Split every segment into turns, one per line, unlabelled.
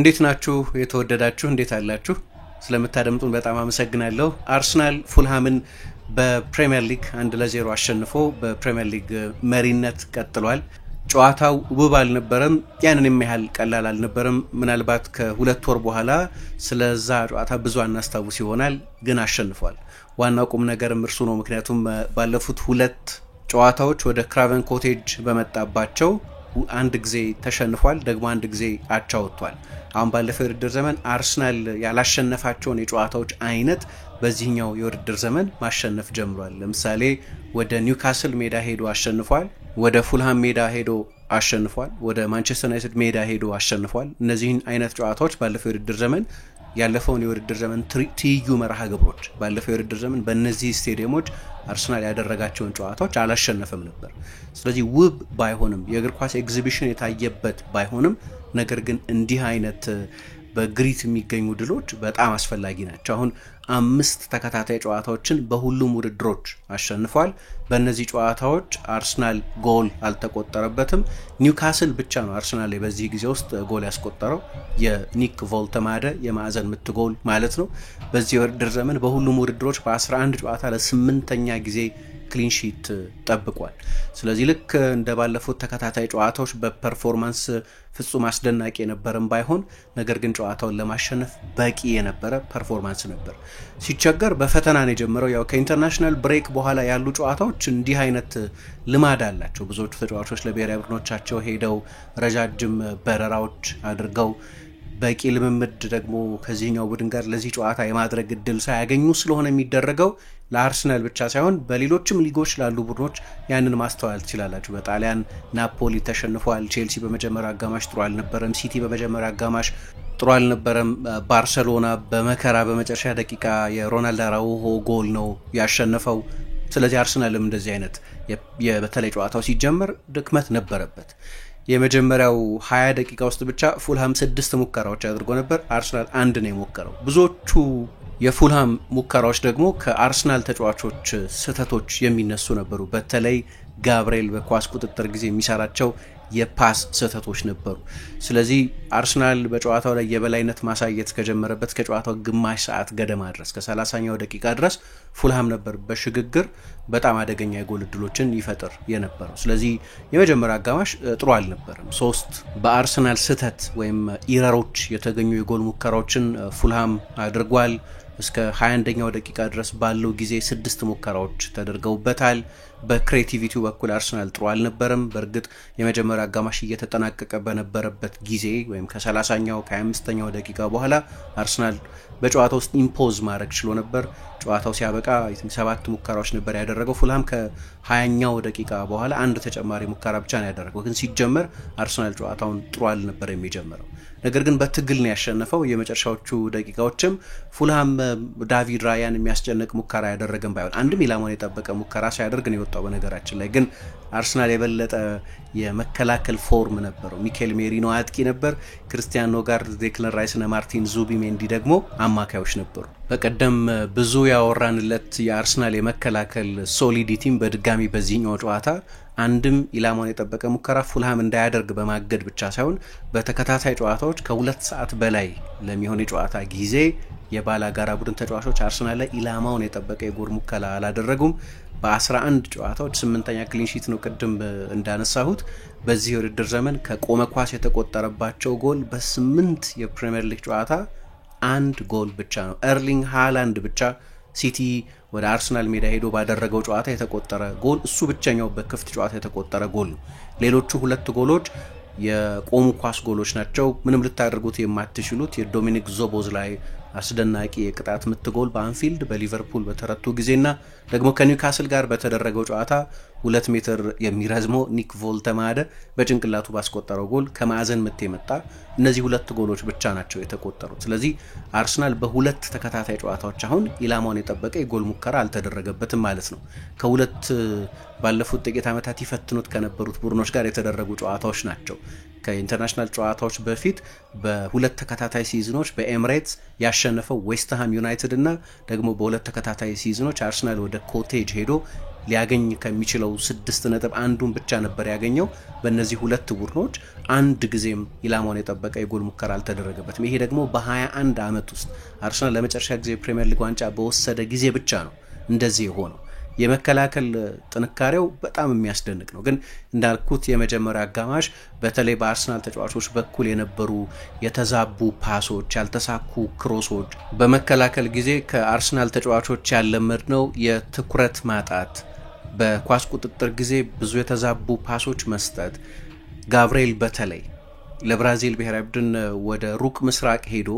እንዴት ናችሁ የተወደዳችሁ እንዴት አላችሁ ስለምታደምጡን በጣም አመሰግናለሁ አርሰናል ፉልሃምን በፕሪሚየር ሊግ 1-0 አሸንፎ በፕሪሚየር ሊግ መሪነት ቀጥሏል ጨዋታው ውብ አልነበረም ያንን የሚያህል ቀላል አልነበረም ምናልባት ከሁለት ወር በኋላ ስለዛ ጨዋታ ብዙ አናስታውስ ይሆናል ግን አሸንፏል ዋናው ቁም ነገርም እርሱ ነው ምክንያቱም ባለፉት ሁለት ጨዋታዎች ወደ ክራቨን ኮቴጅ በመጣባቸው አንድ ጊዜ ተሸንፏል ደግሞ አንድ ጊዜ አቻ ወጥቷል አሁን ባለፈው የውድድር ዘመን አርሰናል ያላሸነፋቸውን የጨዋታዎች አይነት በዚህኛው የውድድር ዘመን ማሸነፍ ጀምሯል ለምሳሌ ወደ ኒውካስል ሜዳ ሄዶ አሸንፏል ወደ ፉልሃም ሜዳ ሄዶ አሸንፏል ወደ ማንቸስተር ዩናይትድ ሜዳ ሄዶ አሸንፏል እነዚህን አይነት ጨዋታዎች ባለፈው የውድድር ዘመን ያለፈውን የውድድር ዘመን ትይዩ መርሃ ግብሮች ባለፈው የውድድር ዘመን በእነዚህ ስቴዲየሞች አርሰናል ያደረጋቸውን ጨዋታዎች አላሸነፈም ነበር ስለዚህ ውብ ባይሆንም የእግር ኳስ ኤግዚቢሽን የታየበት ባይሆንም ነገር ግን እንዲህ አይነት በግሪት የሚገኙ ድሎች በጣም አስፈላጊ ናቸው አሁን 5 ተከታታይ ጨዋታዎችን በሁሉም ውድድሮች አሸንፏል በእነዚህ ጨዋታዎች አርሰናል ጎል አልተቆጠረበትም ኒውካስል ብቻ ነው አርሰናል በዚህ ጊዜ ውስጥ ጎል ያስቆጠረው የኒክ ቮልተማደ የማዕዘን ምት ጎል ማለት ነው በዚህ የውድድር ዘመን በሁሉም ውድድሮች በ11 ጨዋታ ለ8ኛ ጊዜ ክሊን ሺት ጠብቋል ስለዚህ ልክ እንደ ባለፉት ተከታታይ ጨዋታዎች በፐርፎርማንስ ፍጹም አስደናቂ የነበረም ባይሆን ነገር ግን ጨዋታውን ለማሸነፍ በቂ የነበረ ፐርፎርማንስ ነበር ሲቸገር በፈተና ነው የጀመረው ያው ከኢንተርናሽናል ብሬክ በኋላ ያሉ ጨዋታዎች እንዲህ አይነት ልማድ አላቸው ብዙዎቹ ተጫዋቾች ለብሔራዊ ቡድኖቻቸው ሄደው ረጃጅም በረራዎች አድርገው በቂ ልምምድ ደግሞ ከዚህኛው ቡድን ጋር ለዚህ ጨዋታ የማድረግ እድል ሳያገኙ ስለሆነ የሚደረገው ለአርሰናል ብቻ ሳይሆን በሌሎችም ሊጎች ላሉ ቡድኖች ያንን ማስተዋል ትችላላችሁ በጣሊያን ናፖሊ ተሸንፏል ቼልሲ በመጀመሪያው አጋማሽ ጥሩ አልነበረም ሲቲ በመጀመሪያው አጋማሽ ጥሩ አልነበረም ባርሴሎና በመከራ በመጨረሻ ደቂቃ የሮናልዶ አራውሆ ጎል ነው ያሸነፈው ስለዚህ አርሰናልም እንደዚህ አይነት በተለይ ጨዋታው ሲጀመር ድክመት ነበረበት የመጀመሪያው 20 ደቂቃ ውስጥ ብቻ ፉልሃም 6 ሙከራዎች አድርጎ ነበር አርሰናል 1 ነው የሞከረው ብዙዎቹ የፉልሃም ሙከራዎች ደግሞ ከአርሰናል ተጫዋቾች ስህተቶች የሚነሱ ነበሩ በተለይ ጋብሪኤል በኳስ ቁጥጥር ጊዜ የሚሰራቸው የፓስ ስህተቶች ነበሩ ስለዚህ አርሰናል በጨዋታው ላይ የበላይነት ማሳየት ከጀመረበት ከጨዋታው ግማሽ ሰዓት ገደማ ድረስ ከ30ኛው ደቂቃ ድረስ ፉልሃም ነበር በሽግግር በጣም አደገኛ የጎል እድሎችን ይፈጥር የነበረው ስለዚህ የመጀመሪያው አጋማሽ ጥሩ አልነበረም 3 በአርሰናል ስህተት ወይም ኢረሮች የተገኙ የጎል ሙከራዎችን ፉልሃም አድርጓል እስከ 21ኛው ደቂቃ ድረስ ባለው ጊዜ 6 ሙከራዎች ተደርገውበታል በክሬቲቪቲው በኩል አርሰናል ጥሩ አልነበረም በእርግጥ የመጀመሪያ አጋማሽ እየተጠናቀቀ በነበረበት ጊዜ ወይም ከ30ኛው ከ25ኛው ደቂቃ በኋላ አርሰናል በጨዋታው ውስጥ ኢምፖዝ ማድረግ ችሎ ነበር ጨዋታው ሲያበቃ 7 ሙከራዎች ነበር ያደረገው ፉልሃም ከ20ኛው ደቂቃ በኋላ አንድ ተጨማሪ ሙከራ ብቻ ነው ያደረገው ግን ሲጀመር አርሰናል ጨዋታውን ጥሩ አልነበር የሚጀምረው ነገር ግን በትግል ነው ያሸነፈው የመጨረሻዎቹ ደቂቃዎችም ፉልሃም ዳቪድ ራያን የሚያስጨንቅ ሙከራ ያደረገም ባይሆን አንድም ኢላማውን የጠበቀ ሙከራ ሳያደርግ ነው የወጣው በነገራችን ላይ ግን አርሰናል የበለጠ የመከላከል ፎርም ነበረው ሚኬል ሜሪኖ አጥቂ ነበር ክርስቲያን ኖጋርድ ዴክላን ራይስ እና ማርቲን ዙቢሜንዲ ደግሞ አማካዮች ነበሩ በቀደም ብዙ ያወራንለት የአርሰናል የመከላከል ሶሊዲቲም በድጋሚ በዚህኛው ጨዋታ አንድም ኢላማውን የጠበቀ ሙከራ ፉልሃም እንዳያደርግ በማገድ ብቻ ሳይሆን በተከታታይ ጨዋታዎች ከ2 ሰዓት በላይ ለሚሆን የጨዋታ ጊዜ የባላጋራ ቡድን ተጫዋቾች አርሰናል ላይ ኢላማውን የጠበቀ የጎል ሙከራ አላደረጉም በ11 ጨዋታዎች 8ኛ ክሊን ሺት ነው ቅድም እንዳነሳሁት በዚህ የውድድር ዘመን ከቆመ ኳስ የተቆጠረባቸው ጎል በ8 የፕሪሚየር ሊግ ጨዋታ አንድ ጎል ብቻ ነው ኤርሊንግ ሃላንድ ብቻ ሲቲ ወደ አርሰናል ሜዳ ሄዶ ባደረገው ጨዋታ የተቆጠረ ጎል እሱ ብቻኛው በክፍት ጨዋታ የተቆጠረ ጎል ነው ሌሎቹ 2 ጎሎች የቆሙ ኳስ ጎሎች ናቸው ምንም ልታደርጉት የማትችሉት የዶሚኒክ ዞቦዝላይ አስደናቂ የቅጣት ምት ጎል በአንፊልድ በሊቨርፑል በተረቱ ጊዜና ደግሞ ከኒውካስል ጋር በተደረገው ጨዋታ 2 ሜትር የሚረዝመው ኒክ ቮልተማደ በጭንቅላቱ ባስቆጠረው ጎል ከማዕዘን ምት የመጣ እነዚህ 2 ጎሎች ብቻ ናቸው የተቆጠሩት ስለዚህ አርሰናል በ2 ተከታታይ ጨዋታዎች አሁን ኢላማውን የጠበቀ የጎል ሙከራ አልተደረገበትም ማለት ነው ከሁለት ባለፉት ጥቂት ዓመታት ይፈትኑት ከነበሩት ቡድኖች ጋር የተደረጉ ጨዋታዎች ናቸው ከኢንተርናሽናል ጨዋታዎች በፊት በሁለት ተከታታይ ሲዝኖች በኤምሬትስ ያሸነፈው ዌስትሃም ዩናይትድ እና ደግሞ በሁለት ተከታታይ ሲዝኖች አርሰናል ወደ ኮቴጅ ሄዶ ሊያገኝ ከሚችለው 6 ነጥብ አንዱን ብቻ ነበር ያገኘው። በእነዚህ ሁለት ቡድኖች አንድ ጊዜም ኢላማውን የጠበቀ የጎል ሙከራ አልተደረገበትም። ይሄ ደግሞ በ21 ዓመት ውስጥ አርሰናል ለመጨረሻ ጊዜ ፕሪሚየር ሊግ ዋንጫ በወሰደ ጊዜ ብቻ ነው እንደዚህ የሆነው። የመከላከል ጥንካሬው በጣም የሚያስደንቅ ነው። ግን እንዳልኩት የመጀመሪያ አጋማሽ በተለይ በአርሰናል ተጫዋቾች በኩል የነበሩ የተዛቡ ፓሶች፣ ያልተሳኩ ክሮሶች፣ በመከላከል ጊዜ ከአርሰናል ተጫዋቾች ያለመድነው የትኩረት ማጣት፣ በኳስ ቁጥጥር ጊዜ ብዙ የተዛቡ ፓሶች መስጠት። ጋብርኤል በተለይ ለብራዚል ብሔራዊ ቡድን ወደ ሩቅ ምስራቅ ሄዶ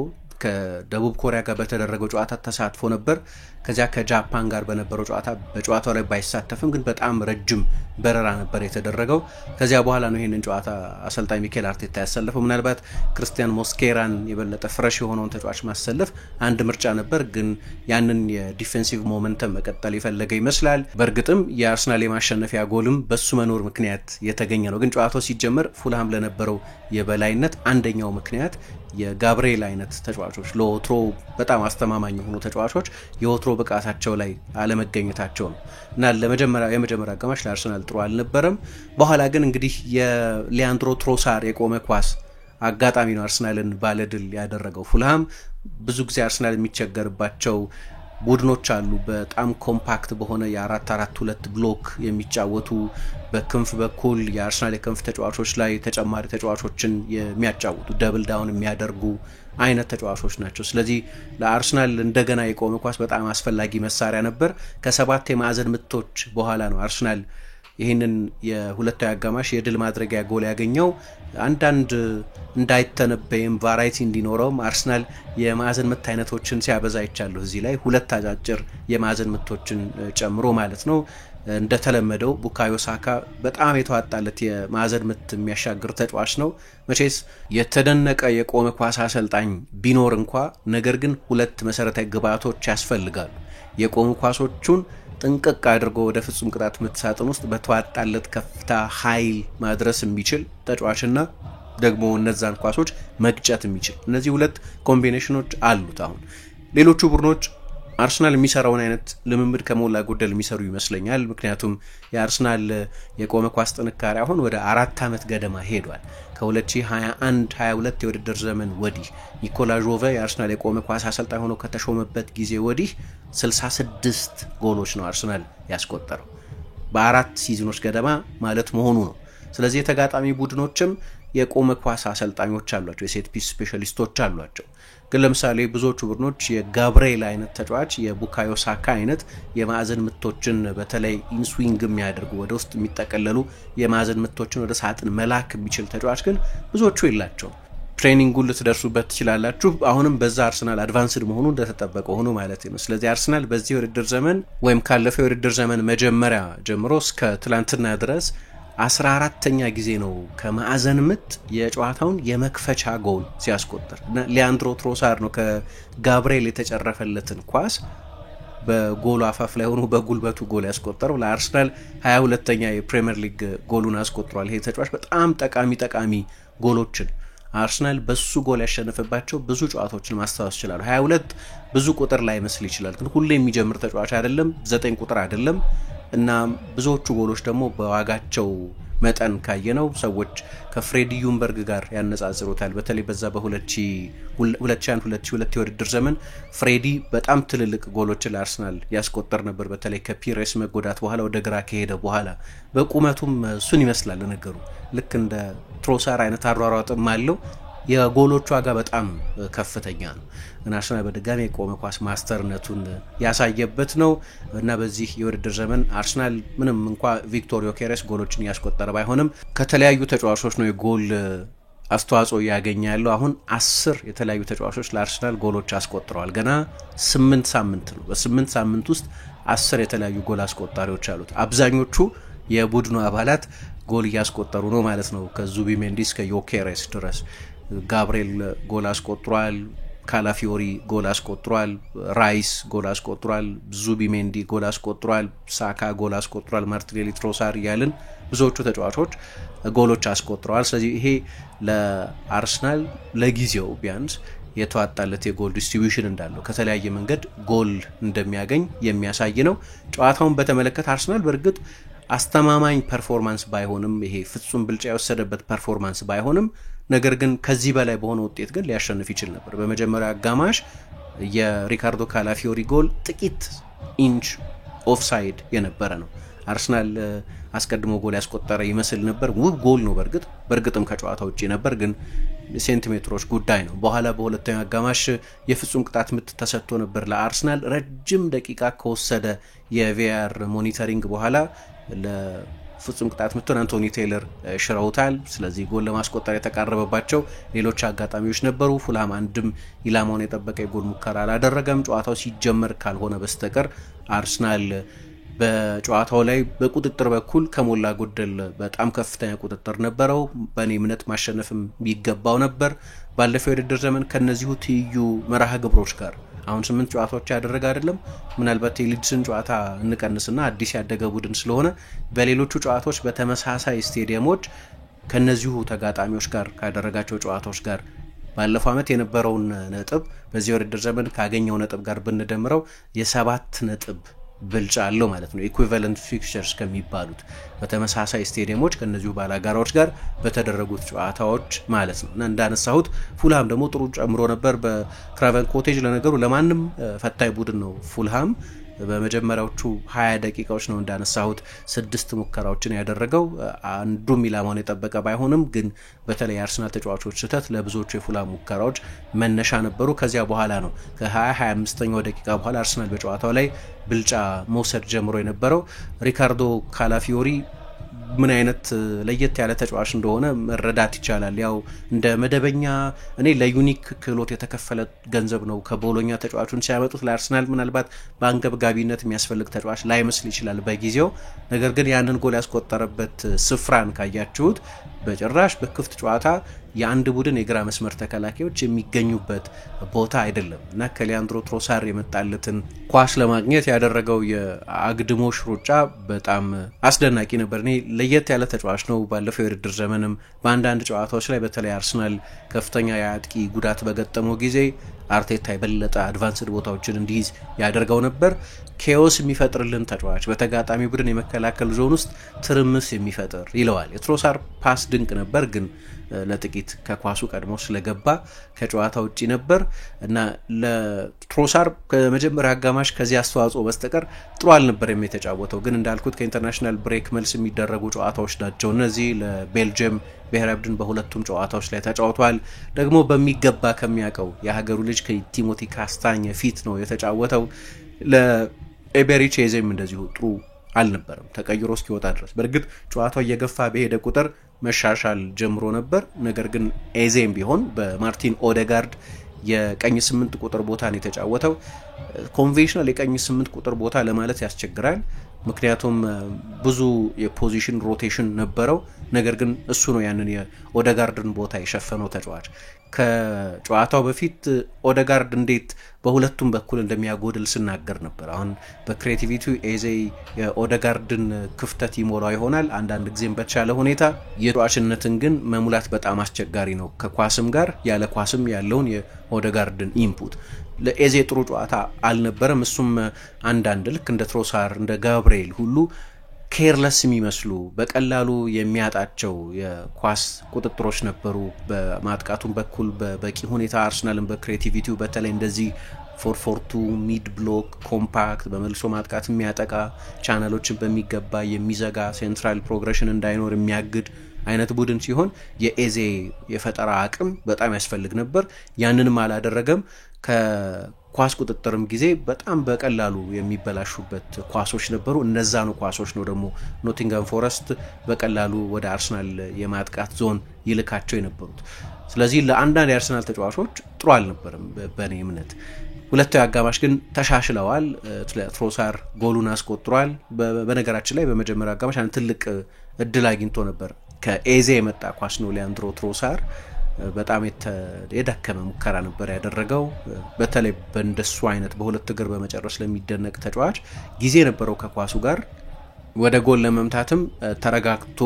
ከደቡብ ኮሪያ ጋር በተደረገው ጨዋታ ተሳትፎ ነበር። ከዚያ ከጃፓን ጋር በነበረው ጨዋታ በጨዋታው ላይ ባይሳተፍም ግን በጣም ረጅም በረራ ነበር የተደረገው። ከዚያ በኋላ ነው ይህንን ጨዋታ አሰልጣኝ ሚኬል አርቴታ ያሰለፈው። ምናልባት ክርስቲያን ሞስኬራን የበለጠ ፍረሽ የሆነውን ተጫዋች ማሰለፍ አንድ ምርጫ ነበር፣ ግን ያንን የዲፌንሲቭ ሞመንተም መቀጠል የፈለገ ይመስላል። በእርግጥም የአርሰናል የማሸነፊያ ጎልም በሱ መኖር ምክንያት የተገኘ ነው። ግን ጨዋታው ሲጀመር ፉልሃም ለነበረው የበላይነት አንደኛው ምክንያት የጋብርኤል አይነት ተጫዋቾች ለወትሮ በጣም አስተማማኝ የሆኑ ተጫዋቾች የወትሮ ብቃታቸው ላይ አለመገኘታቸው ነው እና የመጀመሪያ አጋማሽ ለአርሰናል ጥሩ አልነበረም። በኋላ ግን እንግዲህ የሊያንድሮ ትሮሳር የቆመ ኳስ አጋጣሚ ነው አርሰናልን ባለድል ያደረገው። ፉልሃም ብዙ ጊዜ አርሰናል የሚቸገርባቸው ቡድኖች አሉ። በጣም ኮምፓክት በሆነ የ4-4-2 ብሎክ የሚጫወቱ በክንፍ በኩል የአርሰናል የክንፍ ተጫዋቾች ላይ ተጨማሪ ተጫዋቾችን የሚያጫውቱ ደብል ዳውን የሚያደርጉ አይነት ተጫዋቾች ናቸው። ስለዚህ ለአርሰናል እንደገና የቆመ ኳስ በጣም አስፈላጊ መሳሪያ ነበር። ከ7 የማዕዘን ምቶች በኋላ ነው አርሰናል ይህንን የሁለታዊ አጋማሽ የድል ማድረጊያ ጎል ያገኘው። አንዳንድ እንዳይተነበይም ቫራይቲ እንዲኖረውም አርሰናል የማዕዘን ምት አይነቶችን ሲያበዛ ይቻለሁ። እዚህ ላይ 2 አጫጭር የማዕዘን ምቶችን ጨምሮ ማለት ነው። እንደተለመደው ቡካዮ ሳካ በጣም የተዋጣለት የማዕዘን ምት የሚያሻግር ተጫዋች ነው። መቼስ የተደነቀ የቆመ ኳስ አሰልጣኝ ቢኖር እንኳ ነገር ግን 2 መሰረታዊ ግብዓቶች ያስፈልጋሉ። የቆሙ ኳሶቹን ጥንቅቅ አድርጎ ወደ ፍጹም ቅጣት ምት ሳጥን ውስጥ በተዋጣለት ከፍታ ኃይል ማድረስ የሚችል ተጫዋችና ደግሞ እነዛን ኳሶች መግጨት የሚችል፣ እነዚህ 2 ኮምቢኔሽኖች አሉት። አሁን ሌሎቹ ቡድኖች አርሰናል የሚሰራውን አይነት ልምምድ ከሞላ ጎደል የሚሰሩ ይመስለኛል። ምክንያቱም የአርሰናል የቆመ ኳስ ጥንካሬ አሁን ወደ 4 ዓመት ገደማ ሄዷል። ከ2021-22 የውድድር ዘመን ወዲህ ኒኮላ ጆቬ የአርሰናል የቆመ ኳስ አሰልጣኝ ሆኖ ከተሾመበት ጊዜ ወዲህ 66 ጎሎች ነው አርሰናል ያስቆጠረው በ4 ሲዝኖች ገደማ ማለት መሆኑ ነው። ስለዚህ የተጋጣሚ ቡድኖችም የቆመ ኳስ አሰልጣኞች አሏቸው፣ የሴት ፒስ ስፔሻሊስቶች አሏቸው። ግን ለምሳሌ ብዙዎቹ ቡድኖች የጋብርኤል አይነት ተጫዋች፣ የቡካዮ ሳካ አይነት የማዕዘን ምቶችን በተለይ ኢንስዊንግ የሚያደርጉ ወደ ውስጥ የሚጠቀለሉ የማዕዘን ምቶችን ወደ ሳጥን መላክ የሚችል ተጫዋች ግን ብዙዎቹ የላቸውም። ትሬኒንጉን ልትደርሱበት ትችላላችሁ። አሁንም በዛ አርሰናል አድቫንስድ መሆኑ እንደተጠበቀ ሆኖ ማለት ነው። ስለዚህ አርሰናል በዚህ የውድድር ዘመን ወይም ካለፈው የውድድር ዘመን መጀመሪያ ጀምሮ እስከ ትላንትና ድረስ 14ተኛ ጊዜ ነው ከማዕዘን ምት የጨዋታውን የመክፈቻ ጎል ሲያስቆጥር እና ሊያንድሮ ትሮሳር ነው ከጋብርኤል የተጨረፈለትን ኳስ በጎሉ አፋፍ ላይ ሆኖ በጉልበቱ ጎል ያስቆጠረው። ለአርሰናል 22ተኛ የፕሪሚየር ሊግ ጎሉን አስቆጥሯል። ይሄ ተጫዋች በጣም ጠቃሚ ጎሎችን አርሰናል በሱ ጎል ያሸነፈባቸው ብዙ ጨዋታዎችን ማስታወስ ይችላል። 22 ብዙ ቁጥር ላይ መስል ይችላል፣ ግን ሁሌ የሚጀምር ተጫዋች አይደለም። 9 ቁጥር አይደለም እና ብዙዎቹ ጎሎች ደግሞ በዋጋቸው መጠን ካየነው ሰዎች ከፍሬዲ ዩምበርግ ጋር ያነጻጽሩታል። በተለይ በዛ በ2001-2002 የውድድር ዘመን ፍሬዲ በጣም ትልልቅ ጎሎችን ለአርሰናል ያስቆጠር ነበር። በተለይ ከፒሬስ መጎዳት በኋላ ወደ ግራ ከሄደ በኋላ በቁመቱም እሱን ይመስላል ነገሩ። ልክ እንደ ትሮሳር አይነት አሯሯጥም አለው። የጎሎቹ ዋጋ በጣም ከፍተኛ ነው እና አርሰናል በድጋሚ የቆመ ኳስ ማስተርነቱን ያሳየበት ነው እና በዚህ የውድድር ዘመን አርሰናል ምንም እንኳ ቪክቶር ዮኬሬስ ጎሎችን ያስቆጠረ ባይሆንም ከተለያዩ ተጫዋቾች ነው የጎል አስተዋጽኦ ያገኘ ያለው። አሁን 10 የተለያዩ ተጫዋቾች ለአርሰናል ጎሎች አስቆጥረዋል። ገና 8 ሳምንት ነው። በ8 ሳምንት ውስጥ 10 የተለያዩ ጎል አስቆጣሪዎች አሉት። አብዛኞቹ የቡድኑ አባላት ጎል እያስቆጠሩ ነው ማለት ነው። ከዙቢሜንዲ እስከ ዮኬሬስ ድረስ ጋብርኤል ጎል አስቆጥሯል፣ ካላፊዮሪ ጎል አስቆጥሯል፣ ራይስ ጎል አስቆጥሯል፣ ዙቢሜንዲ ጎል አስቆጥሯል፣ ሳካ ጎል አስቆጥሯል፣ ማርቲኔሊ፣ ትሮሳር እያልን ብዙዎቹ ተጫዋቾች ጎሎች አስቆጥረዋል። ስለዚህ ይሄ ለአርሰናል ለጊዜው ቢያንስ የተዋጣለት የጎል ዲስትሪቢዩሽን እንዳለው ከተለያየ መንገድ ጎል እንደሚያገኝ የሚያሳይ ነው። ጨዋታውን በተመለከተ አርሰናል በእርግጥ አስተማማኝ ፐርፎርማንስ ባይሆንም ይሄ ፍጹም ብልጫ የወሰደበት ፐርፎርማንስ ባይሆንም ነገር ግን ከዚህ በላይ በሆነ ውጤት ግን ሊያሸንፍ ይችል ነበር። በመጀመሪያው አጋማሽ የሪካርዶ ካላፊዮሪ ጎል ጥቂት ኢንች ኦፍሳይድ የነበረ ነው። አርሰናል አስቀድሞ ጎል ያስቆጠረ ይመስል ነበር። ውብ ጎል ነው በእርግጥም ከጨዋታ ውጪ ነበር፣ ግን ሴንቲሜትሮች ጉዳይ ነው። በኋላ በሁለተኛው አጋማሽ የፍጹም ቅጣት ምት ተሰጥቶ ነበር ለአርሰናል። ረጅም ደቂቃ ከወሰደ የቪአር ሞኒተሪንግ በኋላ ለፍጹም ቅጣት ምቱን አንቶኒ ቴይለር ሽረውታል። ስለዚህ ጎል ለማስቆጠር የተቃረበባቸው ሌሎች አጋጣሚዎች ነበሩ። ፉልሃም አንድም ኢላማውን የጠበቀ የጎል ሙከራ አላደረገም። ጨዋታው ሲጀመር ካልሆነ በስተቀር አርሰናል በጨዋታው ላይ በቁጥጥር በኩል ከሞላ ጎደል በጣም ከፍተኛ ቁጥጥር ነበረው። በእኔ እምነት ማሸነፍም ቢገባው ነበር። ባለፈው የውድድር ዘመን ከነዚሁ ትይዩ መርሃ ግብሮች ጋር አሁን 8 ጨዋታዎች ያደረገ አይደለም። ምናልባት የሊድስን ጨዋታ እንቀንስና አዲስ ያደገ ቡድን ስለሆነ በሌሎቹ ጨዋታዎች በተመሳሳይ ስቴዲየሞች ከነዚሁ ተጋጣሚዎች ጋር ካደረጋቸው ጨዋታዎች ጋር ባለፈው ዓመት የነበረውን ነጥብ በዚህ የውድድር ዘመን ካገኘው ነጥብ ጋር ብንደምረው የ7 ነጥብ ብልጫ አለው ማለት ነው። ኢኩዊቫለንት ፊክቸርስ ከሚባሉት በተመሳሳይ ስቴዲየሞች ከነዚሁ ባላጋራዎች ጋር በተደረጉት ጨዋታዎች ማለት ነው። እና እንዳነሳሁት ፉልሃም ደግሞ ጥሩ ጨምሮ ነበር በክራቨን ኮቴጅ። ለነገሩ ለማንም ፈታኝ ቡድን ነው ፉልሃም። በመጀመሪያዎቹ 20 ደቂቃዎች ነው እንዳነሳሁት 6 ሙከራዎችን ያደረገው። አንዱም ኢላማውን የጠበቀ ባይሆንም ግን በተለይ አርሰናል ተጫዋቾች ስህተት ለብዙዎቹ የፉልሃም ሙከራዎች መነሻ ነበሩ። ከዚያ በኋላ ነው ከ25ኛው ደቂቃ በኋላ አርሰናል በጨዋታው ላይ ብልጫ መውሰድ ጀምሮ የነበረው። ሪካርዶ ካላፊዮሪ ምን አይነት ለየት ያለ ተጫዋች እንደሆነ መረዳት ይቻላል። ያው እንደ መደበኛ እኔ ለዩኒክ ክህሎት የተከፈለ ገንዘብ ነው ከቦሎኛ ተጫዋቹን ሲያመጡት ለአርሰናል ምናልባት በአንገብጋቢነት የሚያስፈልግ ተጫዋች ላይመስል ይችላል በጊዜው። ነገር ግን ያንን ጎል ያስቆጠረበት ስፍራን ካያችሁት በጭራሽ በክፍት ጨዋታ የአንድ ቡድን የግራ መስመር ተከላካዮች የሚገኙበት ቦታ አይደለም እና ከሊያንድሮ ትሮሳር የመጣለትን ኳስ ለማግኘት ያደረገው የአግድሞሽ ሩጫ በጣም አስደናቂ ነበር። እኔ ለየት ያለ ተጫዋች ነው። ባለፈው የውድድር ዘመንም በአንዳንድ ጨዋታዎች ላይ በተለይ አርሰናል ከፍተኛ የአጥቂ ጉዳት በገጠመው ጊዜ አርቴታ የበለጠ አድቫንስድ ቦታዎችን እንዲይዝ ያደርገው ነበር። ኬዎስ የሚፈጥርልን ተጫዋች፣ በተጋጣሚ ቡድን የመከላከል ዞን ውስጥ ትርምስ የሚፈጥር ይለዋል። የትሮሳር ፓስ ድንቅ ነበር፣ ግን ለጥቂት ከኳሱ ቀድሞ ስለገባ ከጨዋታ ውጪ ነበር እና ለትሮሳር ከመጀመሪያ አጋማሽ ከዚህ አስተዋጽኦ በስተቀር ጥሩ አልነበረም የተጫወተው። ግን እንዳልኩት ከኢንተርናሽናል ብሬክ መልስ የሚደረጉ ጨዋታዎች ናቸው እነዚህ። ለቤልጅየም ብሔራዊ ቡድን በሁለቱም ጨዋታዎች ላይ ተጫውቷል። ደግሞ በሚገባ ከሚያውቀው የሀገሩ ልጅ ከቲሞቲ ካስታኝ ፊት ነው የተጫወተው። ለኤቤሪቺ ኤዜም እንደዚሁ ጥሩ አልነበረም ተቀይሮ እስኪወጣ ድረስ። በእርግጥ ጨዋታው እየገፋ በሄደ ቁጥር መሻሻል ጀምሮ ነበር። ነገር ግን ኤዜም ቢሆን በማርቲን ኦዴጋርድ የቀኝ 8 ቁጥር ቦታ ነው የተጫወተው። ኮንቬንሽናል የቀኝ 8 ቁጥር ቦታ ለማለት ያስቸግራል፣ ምክንያቱም ብዙ የፖዚሽን ሮቴሽን ነበረው። ነገር ግን እሱ ነው ያንን የኦዴጋርድን ቦታ የሸፈነው ተጫዋች። ከጨዋታው በፊት ኦዴጋርድ እንዴት በሁለቱም በኩል እንደሚያጎድል ስናገር ነበር። አሁን በክሬቲቪቲ ኤዜ የኦዴጋርድን ክፍተት ይሞላው ይሆናል አንዳንድ ጊዜም በተሻለ ሁኔታ። የተጫዋችነትን ግን መሙላት በጣም አስቸጋሪ ነው። ከኳስም ጋር ያለ ኳስም ያለውን የኦዴጋርድን ኢንፑት ለኤዜ ጥሩ ጨዋታ አልነበረም። እሱም አንዳንድ ልክ እንደ ትሮሳር እንደ ጋብርኤል ሁሉ ኬርለስ የሚመስሉ በቀላሉ የሚያጣቸው የኳስ ቁጥጥሮች ነበሩ። በማጥቃቱም በኩል በበቂ ሁኔታ አርሰናልን በክሬቲቪቲው በተለይ እንደዚህ 442 ሚድ ብሎክ ኮምፓክት በመልሶ ማጥቃት የሚያጠቃ ቻናሎችን በሚገባ የሚዘጋ ሴንትራል ፕሮግሬሽን እንዳይኖር የሚያግድ አይነት ቡድን ሲሆን የኤዜ የፈጠራ አቅም በጣም ያስፈልግ ነበር። ያንንም አላደረገም። ከኳስ ቁጥጥርም ጊዜ በጣም በቀላሉ የሚበላሹበት ኳሶች ነበሩ። እነዛኑ ኳሶች ነው ደግሞ ኖቲንጋም ፎረስት በቀላሉ ወደ አርሰናል የማጥቃት ዞን ይልካቸው የነበሩት። ስለዚህ ለአንዳንድ የአርሰናል ተጫዋቾች ጥሩ አልነበረም በእኔ እምነት። ሁለታው አጋማሽ ግን ተሻሽለዋል። ትሮሳር ጎሉን አስቆጥሯል። በነገራችን ላይ በመጀመሪያው አጋማሽ አንድ ትልቅ እድል አግኝቶ ነበር። ከኤዜ የመጣ ኳስ ነው ሊያንድሮ ትሮሳር በጣም የደከመ ሙከራ ነበር ያደረገው። በተለይ በእንደሱ አይነት በሁለት እግር በመጨረስ ለሚደነቅ ተጫዋች ጊዜ ነበረው ከኳሱ ጋር። ወደ ጎል ለመምታትም ተረጋግቶ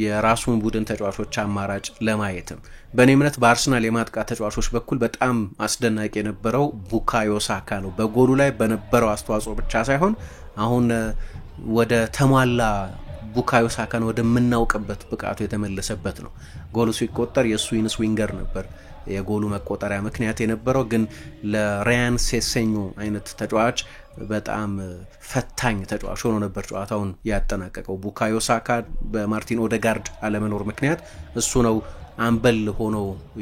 የራሱን ቡድን ተጫዋቾች አማራጭ ለማየትም በእኔ እምነት በአርሰናል የማጥቃት ተጫዋቾች በኩል በጣም አስደናቂ የነበረው ቡካዮ ሳካ ነው። በጎሉ ላይ በነበረው አስተዋጽኦ ብቻ ሳይሆን አሁን ወደ ተሟላ ቡካዮ ሳካን ወደምናውቅበት ብቃቱ የተመለሰበት ነው። ጎሉ ሲቆጠር የሱ ኢንስዊንገር ነበር የጎሉ መቆጠሪያ ምክንያት የነበረው፣ ግን ለራያን ሴሴኞ አይነት ተጫዋች በጣም ፈታኝ ተጫዋች ሆኖ ነበር ጨዋታውን ያጠናቀቀው። ቡካዮ ሳካ በማርቲን ኦዴጋርድ አለመኖር ምክንያት እሱ ነው አምበል ሆኖ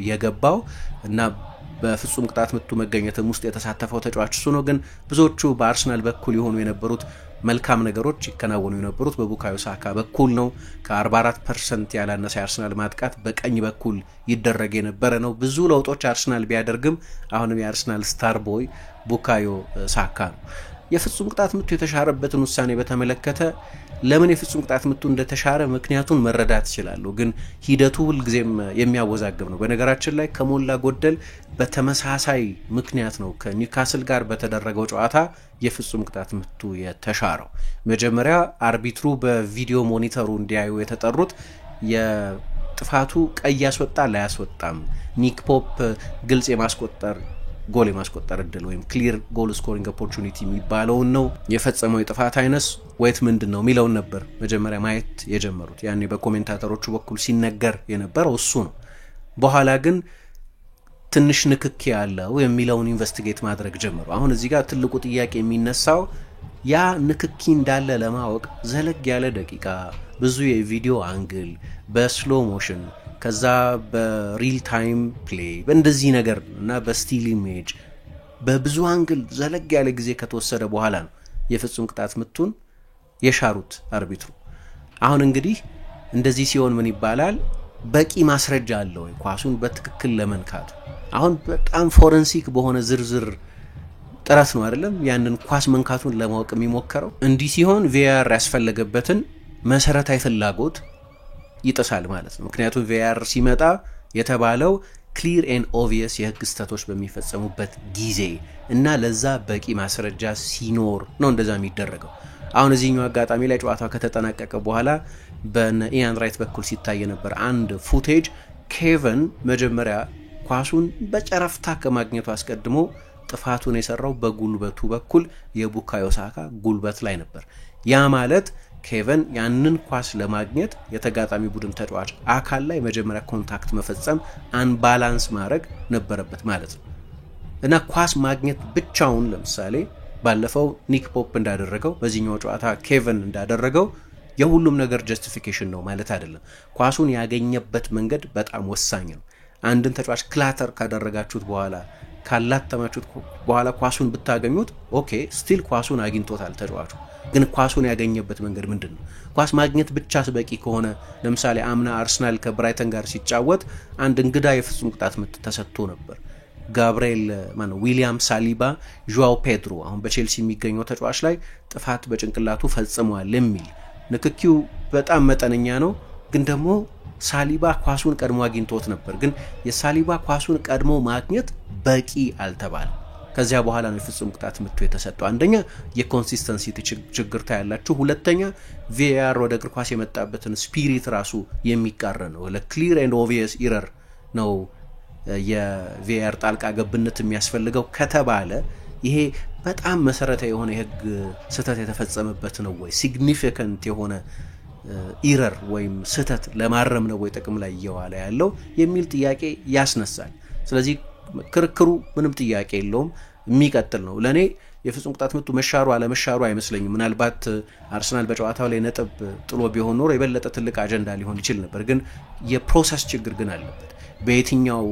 የገባው እና በፍጹም ቅጣት ምቱ መገኘትም ውስጥ የተሳተፈው ተጫዋች እሱ ነው። ግን ብዙዎቹ በአርሰናል በኩል የሆኑ የነበሩት መልካም ነገሮች ይከናወኑ የነበሩት በቡካዮ ሳካ በኩል ነው። ከ44% ያላነሰ የአርሰናል ማጥቃት በቀኝ በኩል ይደረግ የነበረ ነው። ብዙ ለውጦች አርሰናል ቢያደርግም አሁንም የአርሰናል ስታር ቦይ ቡካዮ ሳካ ነው። የፍጹም ቅጣት ምቱ የተሻረበትን ውሳኔ በተመለከተ ለምን የፍጹም ቅጣት ምቱ እንደተሻረ ምክንያቱን መረዳት ይችላሉ፣ ግን ሂደቱ ሁልጊዜም የሚያወዛግብ ነው። በነገራችን ላይ ከሞላ ጎደል በተመሳሳይ ምክንያት ነው ከኒውካስል ጋር በተደረገው ጨዋታ የፍጹም ቅጣት ምቱ የተሻረው። መጀመሪያ አርቢትሩ በቪዲዮ ሞኒተሩ እንዲያዩ የተጠሩት የጥፋቱ ቀይ ያስወጣል አያስወጣም፣ ኒክ ፖፕ ግልጽ የማስቆጠር ጎል የማስቆጠር እድል ወይም ክሊር ጎል ስኮሪንግ ኦፖርቹኒቲ የሚባለውን ነው የፈጸመው የጥፋት አይነስ ወይት ምንድነው የሚለውን ነበር መጀመሪያ ማየት የጀመሩት። ያኔ በኮሜንታተሮቹ በኩል ሲነገር የነበረው እሱ ነው። በኋላ ግን ትንሽ ንክኪ ያለው የሚለውን ኢንቨስቲጌት ማድረግ ጀመሩ። አሁን እዚህ ጋር ትልቁ ጥያቄ የሚነሳው ያ ንክኪ እንዳለ ለማወቅ ዘለግ ያለ ደቂቃ፣ ብዙ የቪዲዮ አንግል፣ በስሎ ሞሽን፣ ከዛ በሪል ታይም ፕሌይ በእንደዚህ ነገር እና በስቲል ኢሜጅ በብዙ አንግል ዘለግ ያለ ጊዜ ከተወሰደ በኋላ ነው የፍጹም ቅጣት ምቱን የሻሩት አርቢትሩ። አሁን እንግዲህ እንደዚህ ሲሆን ምን ይባላል? በቂ ማስረጃ አለው ወይ ኳሱን በትክክል ለመንካቱ? አሁን በጣም ፎረንሲክ በሆነ ዝርዝር ጥረት ነው አይደለም ያንን ኳስ መንካቱን ለማወቅ የሚሞከረው። እንዲህ ሲሆን ቪአር ያስፈለገበትን መሰረታዊ ፍላጎት ይጥሳል ማለት ነው። ምክንያቱም ቪአር ሲመጣ የተባለው ክሊር ኤንድ ኦብቪየስ የህግ ስህተቶች በሚፈጸሙበት ጊዜ እና ለዛ በቂ ማስረጃ ሲኖር ነው እንደዛ የሚደረገው። አሁን እዚህኛው አጋጣሚ ላይ ጨዋታው ከተጠናቀቀ በኋላ በኢያን ራይት በኩል ሲታይ ነበር አንድ ፉቴጅ ኬቨን መጀመሪያ ኳሱን በጨረፍታ ከማግኘቱ አስቀድሞ ጥፋቱን የሰራው በጉልበቱ በኩል የቡካዮ ሳካ ጉልበት ላይ ነበር። ያ ማለት ኬቨን ያንን ኳስ ለማግኘት የተጋጣሚ ቡድን ተጫዋች አካል ላይ መጀመሪያ ኮንታክት መፈጸም አንባላንስ ማድረግ ነበረበት ማለት ነው። እና ኳስ ማግኘት ብቻውን ለምሳሌ ባለፈው ኒክ ፖፕ እንዳደረገው በዚህኛው ጨዋታ ኬቨን እንዳደረገው የሁሉም ነገር ጀስቲፊኬሽን ነው ማለት አይደለም። ኳሱን ያገኘበት መንገድ በጣም ወሳኝ ነው። አንድን ተጫዋች ክላተር ካደረጋችሁት በኋላ ካላተማችሁት በኋላ ኳሱን ብታገኙት ኦኬ ስቲል ኳሱን አግኝቶታል ተጫዋቹ፣ ግን ኳሱን ያገኘበት መንገድ ምንድነው? ኳስ ማግኘት ብቻስ በቂ ከሆነ ለምሳሌ አምና አርሰናል ከብራይተን ጋር ሲጫወት አንድ እንግዳ የፍጹም ቅጣት ምት ተሰጥቶ ነበር። ጋብሪኤል ዊሊያም ሳሊባ ዡአው ፔድሮ አሁን በቼልሲ የሚገኘው ተጫዋች ላይ ጥፋት በጭንቅላቱ ፈጽሟል የሚል ንክኪው በጣም መጠነኛ ነው፣ ግን ደግሞ ሳሊባ ኳሱን ቀድሞ አግኝቶት ነበር። ግን የሳሊባ ኳሱን ቀድሞ ማግኘት በቂ አልተባለ። ከዚያ በኋላ ነው የፍጹም ቅጣት ምቱ የተሰጠው። አንደኛ የኮንሲስተንሲ ችግር ታያላችሁ፣ ሁለተኛ ቪአር ወደ እግር ኳስ የመጣበትን ስፒሪት ራሱ የሚቃረን ነው። ለክሊር ኤንድ ኦብቪየስ ኢረር ነው የቪአር ጣልቃ ገብነት የሚያስፈልገው ከተባለ ይሄ በጣም መሰረታዊ የሆነ የህግ ስህተት የተፈጸመበት ነው ወይ ሲግኒፊካንት የሆነ ኢረር ወይም ስህተት ለማረም ነው ወይ ጥቅም ላይ እየዋለ ያለው የሚል ጥያቄ ያስነሳል። ስለዚህ ክርክሩ ምንም ጥያቄ የለውም የሚቀጥል ነው። ለኔ የፍጹም ቅጣት ምቱ መሻሩ አለመሻሩ አይመስለኝም። ምናልባት አርሰናል በጨዋታው ላይ ነጥብ ጥሎ ቢሆን ኖሮ የበለጠ ትልቅ አጀንዳ ሊሆን ይችል ነበር። ግን የፕሮሰስ ችግር ግን አለበት። በየትኛው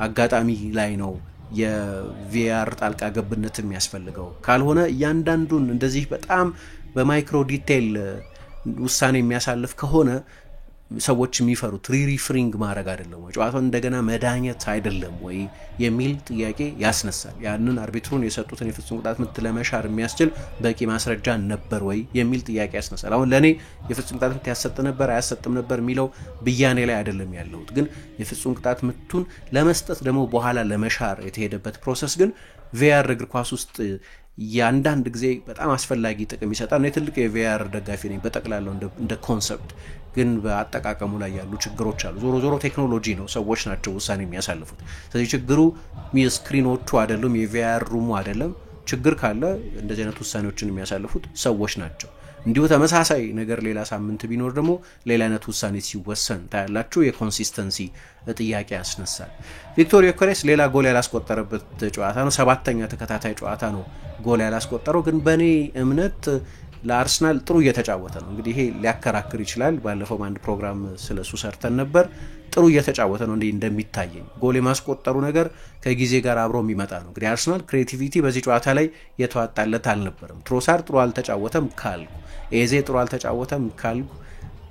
አጋጣሚ ላይ ነው የቪአር ጣልቃ ገብነት የሚያስፈልገው? ካልሆነ እያንዳንዱን እንደዚህ በጣም በማይክሮ ዲቴይል ውሳኔ የሚያሳልፍ ከሆነ ሰዎች የሚፈሩት ሪፍሪንግ ማድረግ አይደለም ወይ ጨዋታውን እንደገና መዳኘት አይደለም ወይ የሚል ጥያቄ ያስነሳል። ያንን አርቢትሩን የሰጡትን የፍጹም ቅጣት ምት ለመሻር የሚያስችል በቂ ማስረጃ ነበር ወይ የሚል ጥያቄ ያስነሳል። አሁን ለኔ የፍጹም ቅጣት ምት ያሰጥ ነበር አያሰጥም ነበር የሚለው ብያኔ ላይ አይደለም ያለሁት። ግን የፍጹም ቅጣት ምቱን ለመስጠት ደግሞ በኋላ ለመሻር የተሄደበት ፕሮሰስ ግን ቪአር እግር ኳስ ውስጥ ያንዳንድ ጊዜ በጣም አስፈላጊ ጥቅም ይሰጣል። እኔ ትልቅ የቪአር ደጋፊ ነኝ በጠቅላላው እንደ ኮንሰፕት፣ ግን በአጠቃቀሙ ላይ ያሉ ችግሮች አሉ። ዞሮ ቴክኖሎጂ ነው፣ ሰዎች ናቸው ውሳኔ የሚያሳልፉት። ስለዚህ ችግሩ የስክሪኖቹ አይደሉም፣ የቪአር ሩሙ አይደለም። ችግር ካለ እንደዚህ አይነት ውሳኔዎችን የሚያሳልፉት ሰዎች ናቸው። እንዲሁ ተመሳሳይ ነገር ሌላ ሳምንት ቢኖር ደግሞ ሌላ አይነት ውሳኔ ሲወሰን ታያላችሁ። የኮንሲስተንሲ ጥያቄ ያስነሳል። ቪክቶር ዮኬሬስ ሌላ ጎል ያላስቆጠረበት ጨዋታ ነው። 7ኛ ተከታታይ ጨዋታ ነው ጎል ያላስቆጠረው። ግን በእኔ እምነት ለአርሰናል ጥሩ እየተጫወተ ነው። እንግዲህ ይሄ ሊያከራክር ይችላል። ባለፈው አንድ ፕሮግራም ስለሱ ሰርተን ነበር። ጥሩ እየተጫወተ ነው እንደሚታየኝ። ጎል የማስቆጠሩ ነገር ከጊዜ ጋር አብሮ የሚመጣ ነው። እንግዲህ አርሰናል ክሬቲቪቲ በዚህ ጨዋታ ላይ የተዋጣለት አልነበረም። ትሮሳር ጥሩ አልተጫወተም ካልኩ፣ ኤዜ ጥሩ አልተጫወተም ካልኩ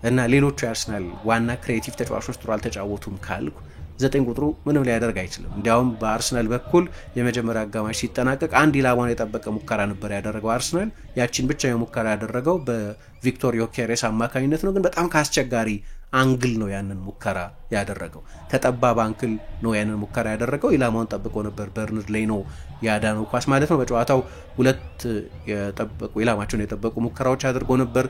እና ሌሎቹ የአርሰናል ዋና ክሬቲቭ ተጫዋቾች ጥሩ አልተጫወቱም ካልኩ 9 ቁጥሩ ምንም ሊያደርግ አይችልም። እንዲያውም በአርሰናል በኩል የመጀመሪያ አጋማሽ ሲጠናቀቅ አንድ ኢላማውን የጠበቀ ሙከራ ነበር ያደረገው አርሰናል። ያቺን ብቻ የሙከራ ያደረገው በቪክቶር ዮኬሬስ አማካኝነት ነው። ግን በጣም ካስቸጋሪ አንግል ነው ያንን ሙከራ ያደረገው። ከጠባብ አንግል ነው ያንን ሙከራ ያደረገው። ኢላማውን ጠብቆ ነበር። በርንድ ላይ ነው ያዳነው ኳስ ማለት ነው። በጨዋታው 2 ኢላማቸውን የጠበቁ ሙከራዎች አድርጎ ነበር።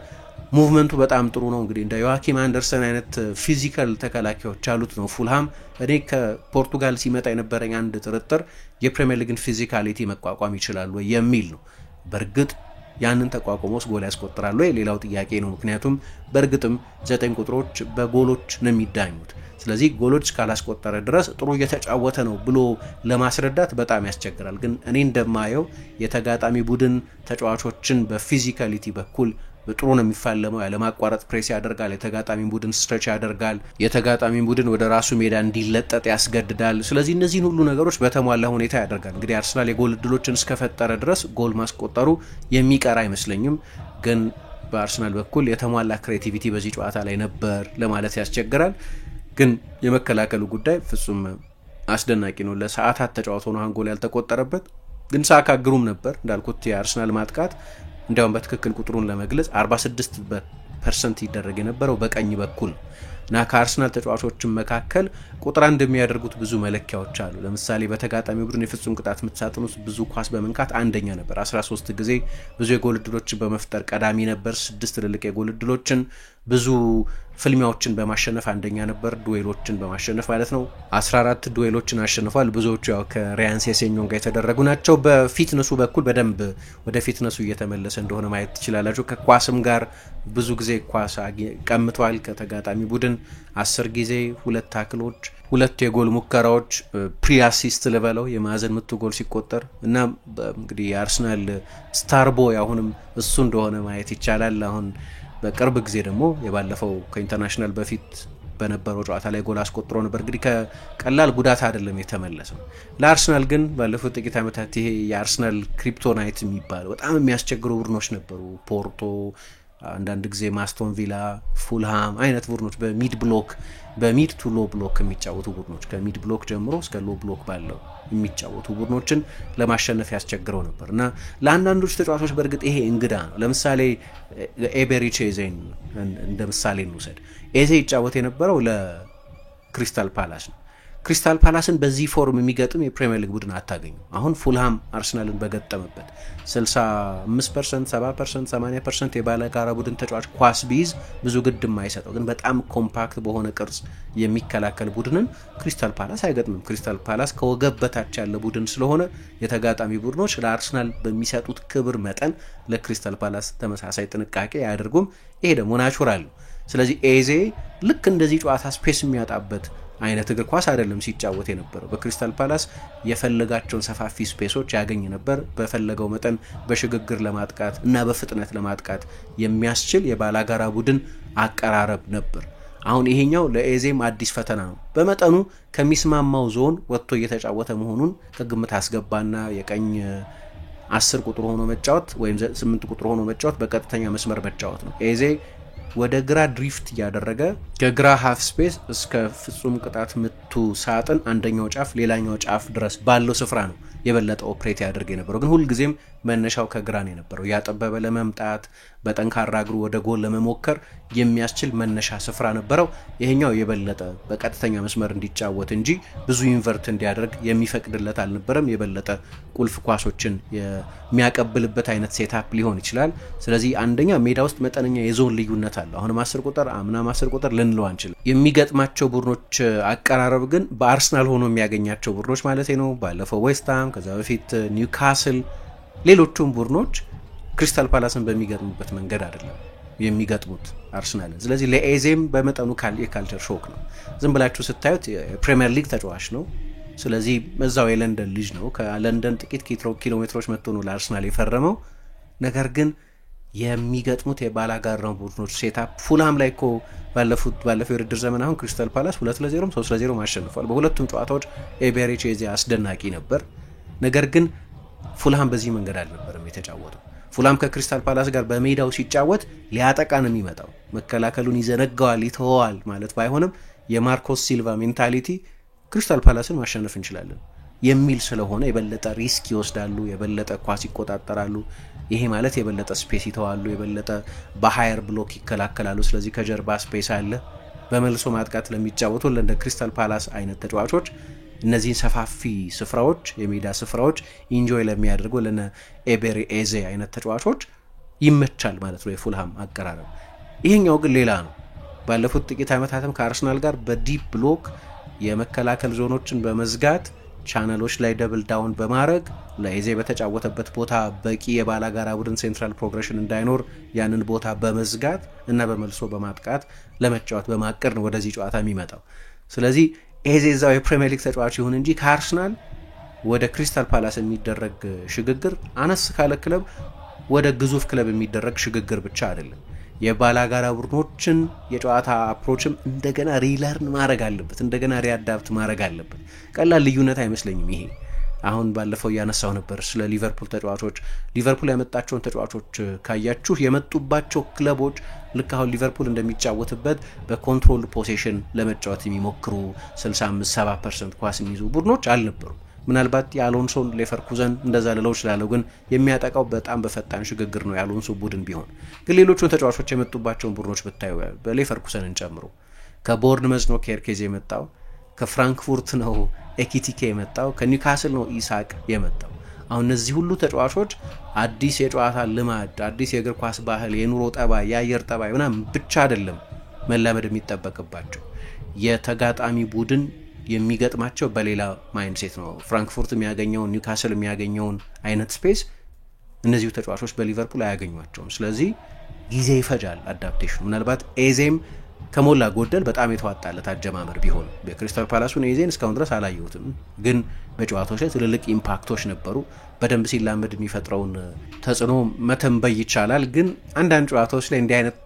ሙቭመንቱ በጣም ጥሩ ነው። እንግዲህ እንደ ዮአኪም አንደርሰን አይነት ፊዚካል ተከላካዮች አሉት ነው ፉልሃም። እኔ ከፖርቱጋል ሲመጣ የነበረኝ አንድ ጥርጥር የፕሪሚየር ሊግን ፊዚካሊቲ መቋቋም ይችላሉ የሚል ነው። በእርግጥ ያንን ተቋቁሞስ ጎል ያስቆጥራሉ ሌላው ጥያቄ ነው። ምክንያቱም በእርግጥም 9 ቁጥሮች በጎሎች ነው የሚዳኙት። ስለዚህ ጎሎች ካላስቆጠረ ድረስ ጥሩ እየተጫወተ ነው ብሎ ለማስረዳት በጣም ያስቸግራል። ግን እኔ እንደማየው የተጋጣሚ ቡድን ተጫዋቾችን በፊዚካሊቲ በኩል ጥሩ ነው የሚፋለመው። ያለማቋረጥ ፕሬስ ያደርጋል። የተጋጣሚ ቡድን ስትሬች ያደርጋል። የተጋጣሚ ቡድን ወደ ራሱ ሜዳ እንዲለጠጥ ያስገድዳል። ስለዚህ እነዚህን ሁሉ ነገሮች በተሟላ ሁኔታ ያደርጋል። እንግዲህ አርሰናል የጎል እድሎችን እስከፈጠረ ድረስ ጎል ማስቆጠሩ የሚቀር አይመስለኝም። ግን በአርሰናል በኩል የተሟላ ክሬቲቪቲ በዚህ ጨዋታ ላይ ነበር ለማለት ያስቸግራል። ግን የመከላከሉ ጉዳይ ፍጹም አስደናቂ ነው። ለሰዓታት ተጫውቶ ነው ጎል ያልተቆጠረበት። ግን ሳካ ግሩም ነበር እንዳልኩት። የአርሰናል ማጥቃት እንዲያውም በትክክል ቁጥሩን ለመግለጽ 46% ይደረግ የነበረው በቀኝ በኩል እና ከአርሰናል ተጫዋቾችን መካከል ቁጥር 1 የሚያደርጉት ብዙ መለኪያዎች አሉ። ለምሳሌ በተጋጣሚ ቡድን የፍጹም ቅጣት ምት ሳጥን ውስጥ ብዙ ኳስ በመንካት አንደኛ ነበር። 13 ጊዜ ብዙ የጎል እድሎችን በመፍጠር ቀዳሚ ነበር። 6 ትልልቅ የጎል እድሎችን፣ ብዙ ፍልሚያዎችን በማሸነፍ አንደኛ ነበር። ዱዌሎችን በማሸነፍ ማለት ነው። 14 ዱዌሎችን አሸንፏል። ብዙዎቹ ያው ከሪያን ሴሴኞን ጋር የተደረጉ ናቸው። በፊትነሱ በኩል በደንብ ወደ ፊትነሱ እየተመለሰ እንደሆነ ማየት ትችላላችሁ። ከኳስም ጋር ብዙ ጊዜ ኳስ ቀምቷል። ከተጋጣሚ ቡድን 10 ጊዜ 2 ታክሎች፣ 2 የጎል ሙከራዎች፣ ፕሪ አሲስት ልበለው የማዕዘን ምቱ ጎል ሲቆጠር እና እንግዲህ የአርሰናል ስታርቦይ አሁንም እሱ እንደሆነ ማየት ይቻላል። አሁን በቅርብ ጊዜ ደግሞ የባለፈው ከኢንተርናሽናል በፊት በነበረው ጨዋታ ላይ ጎል አስቆጥሮ ነበር። እንግዲህ ከቀላል ጉዳት አይደለም የተመለሰው። ለአርሰናል ግን ባለፉት ጥቂት ዓመታት ይሄ የአርሰናል ክሪፕቶናይት የሚባለው በጣም የሚያስቸግሩ ቡድኖች ነበሩ። ፖርቶ፣ አንዳንድ ጊዜ ማስቶን ቪላ፣ ፉልሃም አይነት ቡድኖች በሚድ ቱ ሎ ብሎክ የሚጫወቱ ቡድኖች ከሚድ ብሎክ ጀምሮ እስከ ሎ ብሎክ ባለው የሚጫወቱ ቡድኖችን ለማሸነፍ ያስቸግረው ነበር እና ለአንዳንዶች ተጫዋቾች በእርግጥ ይሄ እንግዳ ነው። ለምሳሌ ኤቤሪቺ ኤዜን እንደ ምሳሌ እንውሰድ። ኤዜ ይጫወት የነበረው ለክሪስታል ፓላስ ነው። ክሪስታል ፓላስን በዚህ ፎርም የሚገጥም የፕሪሚየር ሊግ ቡድን አታገኙ። አሁን ፉልሃም አርሰናልን በገጠመበት 65%፣ 70%፣ 80% የባለጋራ ቡድን ተጫዋች ኳስ ቢይዝ ብዙ ግድ የማይሰጠው ግን በጣም ኮምፓክት በሆነ ቅርጽ የሚከላከል ቡድንን ክሪስታል ፓላስ አይገጥምም። ክሪስታል ፓላስ ከወገብ በታች ያለ ቡድን ስለሆነ የተጋጣሚ ቡድኖች ለአርሰናል በሚሰጡት ክብር መጠን ለክሪስታል ፓላስ ተመሳሳይ ጥንቃቄ አያደርጉም። ይሄ ደግሞ ናቹራል ነው። ስለዚህ ኤዜ ልክ እንደዚህ ጨዋታ ስፔስ የሚያጣበት አይነት እግር ኳስ አይደለም ሲጫወት የነበረው። በክሪስታል ፓላስ የፈለጋቸውን ሰፋፊ ስፔሶች ያገኝ ነበር። በፈለገው መጠን በሽግግር ለማጥቃት እና በፍጥነት ለማጥቃት የሚያስችል የባላጋራ ቡድን አቀራረብ ነበር። አሁን ይሄኛው ለኤዜም አዲስ ፈተና ነው። በመጠኑ ከሚስማማው ዞን ወጥቶ እየተጫወተ መሆኑን ከግምት አስገባና የቀኝ 10 ቁጥር ሆኖ መጫወት ወይም 8 ቁጥር ሆኖ መጫወት በቀጥተኛ መስመር መጫወት ነው። ኤዜ ወደ ግራ ድሪፍት እያደረገ ከግራ ሃፍ ስፔስ እስከ ፍጹም ቅጣት ምቱ ሳጥን አንደኛው ጫፍ ሌላኛው ጫፍ ድረስ ባለው ስፍራ ነው የበለጠ ኦፕሬት ያደርግ የነበረው። ግን ሁልጊዜም መነሻው ከግራ ነው የነበረው። ያጠበበ ለመምጣት በጠንካራ እግሩ ወደ ጎል ለመሞከር የሚያስችል መነሻ ስፍራ ነበረው። ይሄኛው የበለጠ በቀጥተኛ መስመር እንዲጫወት እንጂ ብዙ ኢንቨርት እንዲያደርግ የሚፈቅድለት አልነበረም። የበለጠ ቁልፍ ኳሶችን የሚያቀብልበት አይነት ሴታፕ ሊሆን ይችላል። ስለዚህ አንደኛ ሜዳ ውስጥ መጠነኛ የዞን ልዩነት አለ። አሁንም 10 ቁጥር አምናም 10 ቁጥር ልንለው አንችልም። የሚገጥማቸው ቡድኖች አቀራረብ ግን በአርሰናል ሆኖ የሚያገኛቸው ቡድኖች ማለት ነው። ባለፈው ዌስትሃም፣ ከዛ በፊት ኒውካስል፣ ሌሎቹም ቡድኖች ክሪስታል ፓላስን በሚገጥሙበት መንገድ አይደለም የሚገጥሙት አርሰናልን። ስለዚህ ለኤዜም በመጠኑ የካልቸር ሾክ ነው። ዝም ብላችሁ ስታዩት የፕሪሚየር ሊግ ተጫዋች ነው። ስለዚህ እዛው የለንደን ልጅ ነው። ከለንደን ጥቂት ኪሎ ሜትሮች መጥቶ ነው ለአርሰናል የፈረመው። ነገር ግን የሚገጥሙት የባላጋራው ቡድኖች ሴታፕ ፉልሃም ላይ እኮ ባለፈው የውድድር ዘመን አሁን ክሪስታል ፓላስ 2-0 3-0 ማሸንፏል። በሁለቱም ጨዋታዎች ኤቤሬቺ ኤዜ አስደናቂ ነበር። ነገር ግን ፉልሃም በዚህ መንገድ አልነበረም የተጫወተው። ፉልሃም ከክሪስታል ፓላስ ጋር በሜዳው ሲጫወት ሊያጠቃ ነው የሚመጣው። መከላከሉን ይዘነጋዋል፣ ይተወዋል ማለት ባይሆንም የማርኮስ ሲልቫ ሜንታሊቲ ክሪስታል ፓላስን ማሸነፍ እንችላለን የሚል ስለሆነ የበለጠ ሪስክ ይወስዳሉ፣ የበለጠ ኳስ ይቆጣጠራሉ። ይሄ ማለት የበለጠ ስፔስ ይተዋሉ፣ የበለጠ በሃየር ብሎክ ይከላከላሉ። ስለዚህ ከጀርባ ስፔስ አለ። በመልሶ ማጥቃት ለሚጫወቱ እንደ ክሪስታል ፓላስ አይነት ተጫዋቾች እነዚህን ሰፋፊ ስፍራዎች የሜዳ ስፍራዎች ኢንጆይ ለሚያደርጉ ለነ ኤቤሪ ኤዜ አይነት ተጫዋቾች ይመቻል ማለት ነው የፉልሃም አቀራረብ። ይሄኛው ግን ሌላ ነው። ባለፉት ጥቂት ዓመታትም ከአርሰናል ጋር በዲፕ ብሎክ የመከላከል ዞኖችን በመዝጋት ቻናሎች ላይ ደብል ዳውን በማድረግ ለኤዜ በተጫወተበት ቦታ በቂ የባላጋራ ቡድን ሴንትራል ፕሮግሬሽን እንዳይኖር ያንን ቦታ በመዝጋት እና በመልሶ በማጥቃት ለመጫወት በማቀድ ነው ወደዚህ ጨዋታ የሚመጣው። ስለዚህ ኤዜ እዛው የፕሪሚየር ሊግ ተጫዋች ይሁን እንጂ ከአርሰናል ወደ ክሪስታል ፓላስ የሚደረግ ሽግግር አነስ ካለ ክለብ ወደ ግዙፍ ክለብ የሚደረግ ሽግግር ብቻ አይደለም። የባላጋራ ቡድኖችን የጨዋታ አፕሮችም እንደገና ሪለርን ማድረግ አለበት፣ እንደገና ሪአዳፕት ማድረግ አለበት። ቀላል ልዩነት አይመስለኝም ይሄ። አሁን ባለፈው ያነሳው ነበር ስለ ሊቨርፑል ተጫዋቾች። ሊቨርፑል ያመጣቸውን ተጫዋቾች ካያችሁ የመጡባቸው ክለቦች ልክ አሁን ሊቨርፑል እንደሚጫወትበት በኮንትሮል ፖሴሽን ለመጫወት የሚሞክሩ 65-70% ኳስ የሚይዙ ቡድኖች አልነበሩ። ምናልባት የአሎንሶን ሌቨርኩዘን እንደዛ ልለው እችላለሁ፣ ግን የሚያጠቃው በጣም በፈጣን ሽግግር ነው የአሎንሶ ቡድን ቢሆን። ግን ሌሎቹን ተጫዋቾች የመጡባቸውን ቡድኖች ብታዩ በሌቨርኩዘንን ጨምሮ ከቦርንመዝ ነው ኬርኬዝ የመጣው፣ ከፍራንክፉርት ነው ኤኪቲኬ የመጣው፣ ከኒውካስል ነው ኢሳቅ የመጣው። አሁን እነዚህ ሁሉ ተጫዋቾች አዲስ የጨዋታ ልማድ፣ አዲስ የእግር ኳስ ባህል፣ የኑሮ ጠባይ፣ የአየር ጠባይ ምናምን ብቻ አይደለም መላመድ የሚጠበቅባቸው። የተጋጣሚ ቡድን የሚገጥማቸው በሌላ ማይንድሴት ነው። ፍራንክፉርት የሚያገኘውን ኒውካስል የሚያገኘውን አይነት ስፔስ እነዚሁ ተጫዋቾች በሊቨርፑል አያገኟቸውም። ስለዚህ ጊዜ ይፈጃል አዳፕቴሽኑ። ምናልባት ኤዜም ከሞላ ጎደል በጣም የተዋጣለት አጀማመር ቢሆን በክሪስታል ፓላሱን ኤዜን እስካሁን ድረስ አላየሁትም፣ ግን በጨዋታዎች ላይ ትልልቅ ኢምፓክቶች ነበሩ። በደንብ ሲላመድ የሚፈጥረውን ተጽዕኖ መተንበይ ይቻላል። ግን አንዳንድ ጨዋታዎች ላይ እንዲህ አይነት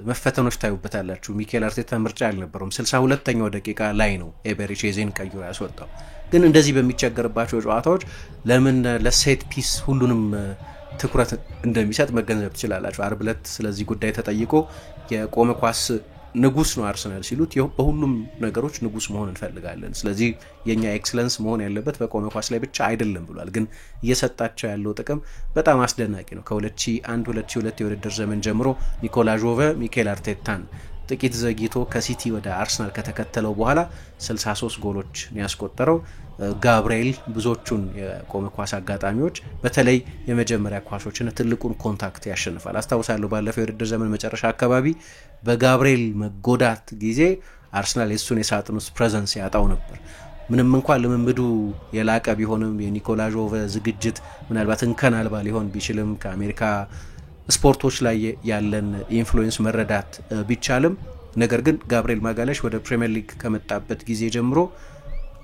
መፈተኖች ታዩበታላችሁ። ሚኬል አርቴታ ምርጫ አልነበረውም። 62ኛው ደቂቃ ላይ ነው ኤቤሬቺ ኤዜን ቀይሮ ያስወጣው። ግን እንደዚህ በሚቸገርባቸው ጨዋታዎች ለምን ለሴት ፒስ ሁሉንም ትኩረት እንደሚሰጥ መገንዘብ ትችላላችሁ። አርብ ዕለት ስለዚህ ጉዳይ ተጠይቆ የቆመ ኳስ ንጉስ ነው አርሰናል ሲሉት በሁሉም ነገሮች ንጉስ መሆን እንፈልጋለን፣ ስለዚህ የኛ ኤክሰለንስ መሆን ያለበት በቆመ ኳስ ላይ ብቻ አይደለም ብሏል። ግን እየሰጣቸው ያለው ጥቅም በጣም አስደናቂ ነው። ከ2001-2002 የውድድር ዘመን ጀምሮ ኒኮላ ጆቨ ሚኬል አርቴታን ጥቂት ዘግይቶ ከሲቲ ወደ አርሰናል ከተከተለው በኋላ 63 ጎሎች ያስቆጠረው ጋብርኤል ብዙዎቹን የቆመ ኳስ አጋጣሚዎች በተለይ የመጀመሪያ ኳሶችን ትልቁን ኮንታክት ያሸንፋል። አስታውሳለሁ ባለፈው የውድድር ዘመን መጨረሻ አካባቢ በጋብርኤል መጎዳት ጊዜ አርሰናል የሱን የሳጥን ውስጥ ፕሬዘንስ ያጣው ነበር። ምንም እንኳን ልምምዱ የላቀ ቢሆንም የኒኮላ ጆቨ ዝግጅት ምናልባት እንከን አልባ ሊሆን ቢችልም ከአሜሪካ ስፖርቶች ላይ ያለን ኢንፍሉዌንስ መረዳት ቢቻልም፣ ነገር ግን ጋብርኤል ማጋለሽ ወደ ፕሪሚየር ሊግ ከመጣበት ጊዜ ጀምሮ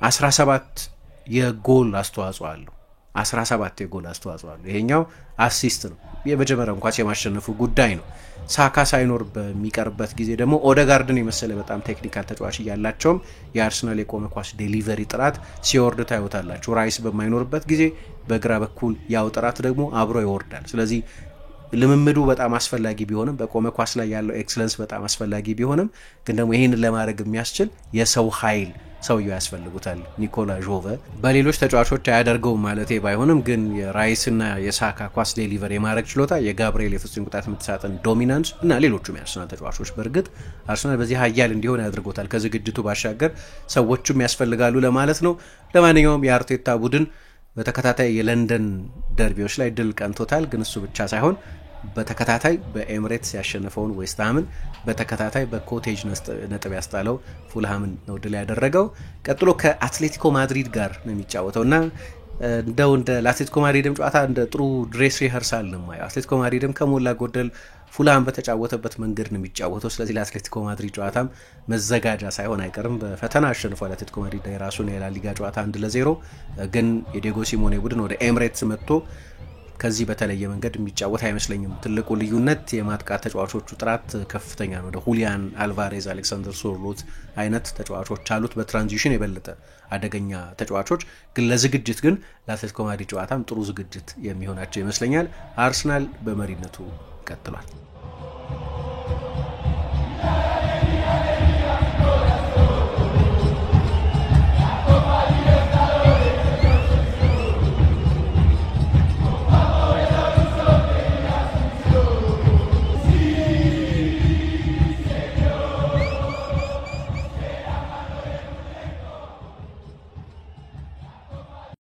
17 የጎል አስተዋጽኦ አለው። 17 የጎል አስተዋጽኦ አለው። ይሄኛው አሲስት ነው። የመጀመሪያው ኳስ የማሸነፉ ጉዳይ ነው። ሳካ ሳይኖር በሚቀርበት ጊዜ ደግሞ ኦደጋርድን የመሰለ በጣም ቴክኒካል ተጫዋች ያላቸውም የአርሰናል የቆመ ኳስ ዴሊቨሪ ጥራት ሲወርድ ታዩታላችሁ። ራይስ በማይኖርበት ጊዜ በግራ በኩል ያው ጥራት ደግሞ አብሮ ይወርዳል። ስለዚህ ልምምዱ በጣም አስፈላጊ ቢሆንም በቆመ ኳስ ላይ ያለው ኤክሰለንስ በጣም አስፈላጊ ቢሆንም ግን ደግሞ ይህንን ለማድረግ የሚያስችል የሰው ኃይል ሰውየው ያስፈልጉታል ኒኮላ ጆቨ። በሌሎች ተጫዋቾች አያደርገውም ማለት ባይሆንም ግን የራይስና የሳካ ኳስ ዴሊቨር የማድረግ ችሎታ፣ የጋብርኤል የፍጹም ቅጣት ምት ሳጥን ዶሚናንስ እና ሌሎቹም የአርሰናል ተጫዋቾች በእርግጥ አርሰናል በዚህ ሀያል እንዲሆን ያድርጎታል። ከዝግጅቱ ባሻገር ሰዎችም ያስፈልጋሉ ለማለት ነው። ለማንኛውም የአርቴታ ቡድን በተከታታይ የለንደን ደርቢዎች ላይ ድል ቀንቶታል። ግን እሱ ብቻ ሳይሆን በተከታታይ በኤምሬትስ ያሸነፈውን ዌስትሃምን በተከታታይ በኮቴጅ ነጥብ ያስጣለው ፉልሃምን ነው ድል ያደረገው። ቀጥሎ ከአትሌቲኮ ማድሪድ ጋር ነው የሚጫወተው እና እንደ ለአትሌቲኮ ማድሪድም ጨዋታ እንደ ጥሩ ድሬስ ሪኸርሳል ነው ማየው። አትሌቲኮ ማድሪድም ከሞላ ጎደል ፉልሃም በተጫወተበት መንገድ ነው የሚጫወተው። ስለዚህ ለአትሌቲኮ ማድሪድ ጨዋታም መዘጋጃ ሳይሆን አይቀርም። በፈተና አሸንፏል አትሌቲኮ ማድሪድ የራሱን የላሊጋ ጨዋታ 1-0። ግን የዲየጎ ሲሞኔ ቡድን ወደ ኤምሬትስ መጥቶ ከዚህ በተለየ መንገድ የሚጫወት አይመስለኝም። ትልቁ ልዩነት የማጥቃት ተጫዋቾቹ ጥራት ከፍተኛ ነው። ወደ ሁሊያን አልቫሬዝ፣ አሌክሳንደር ሶርሎት አይነት ተጫዋቾች አሉት። በትራንዚሽን የበለጠ አደገኛ ተጫዋቾች ግን ለዝግጅት ግን ለአትሌቲኮ ማድሪድ ጨዋታም ጥሩ ዝግጅት የሚሆናቸው ይመስለኛል። አርሰናል በመሪነቱ ቀጥሏል።